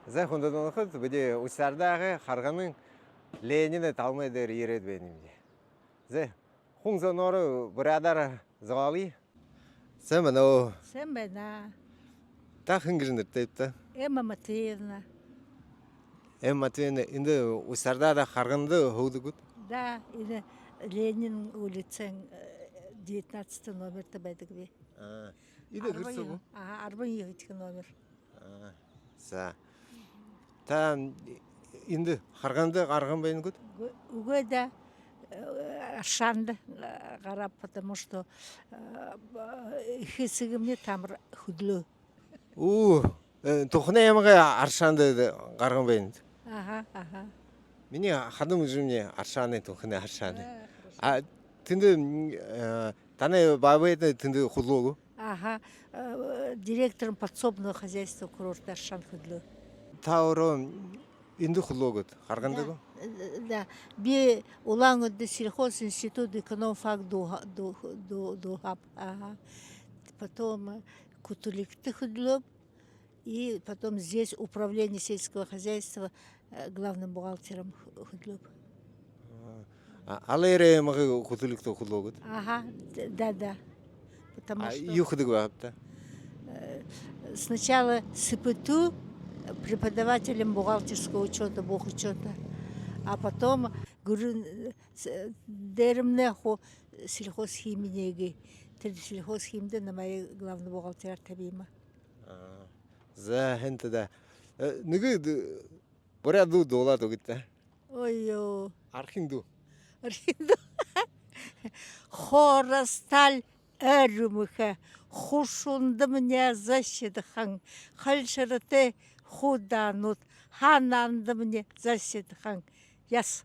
Зе хундадан хыт биде усардағы харганың Ленина талмайдыр еред бенімде. Зе хунзан оры бұрадар зғали. Sen bana o Sen bana. ta hıngırındır teypte. Emma Matveevna. Emma teyne indi usarda da hargındı hoğdu gut. Да, или Ленин улица, 19 номер табайдыгве. İdi hırsı bu. Ага, арбан егіткі номер. Sa. Ta indi hargındı hargın beyin gut. Угой да, шанды қарап, потому что хесігімне тамыр худлы. Тухна ямага аршанды hargın beyin. Ага, ага. Mini hadım üzümne arşanı tuhna arşanı. Tindi tane babaydı tindi hudluğu. Ага, директором подсобного хозяйства курорта Аршан худлы. Тауру инди худluğu hargındı bu. Да, би улан өдді сельхозинститут экономфак духап. Ага. Потом Кутуликты худлып. И потом здесь управление сельского хозяйства главным бухгалтером худлып. Алайре мага кутуликты худluğu. Ага, да. Потому что Юхды гапта. сначала СПТУ преподавателем бухгалтерского учета, бухучета, а потом деремне сельхозхиминеги. Сельхозхимде на моей главный бухгалтер табима. За хенте да. Нигы буряду доладу гитте. Ой-ё. Архинду. Хорасталь әріміхі, хушунды мне заседхан, хальшырыты худанут, хананды мне заседхан. Яс.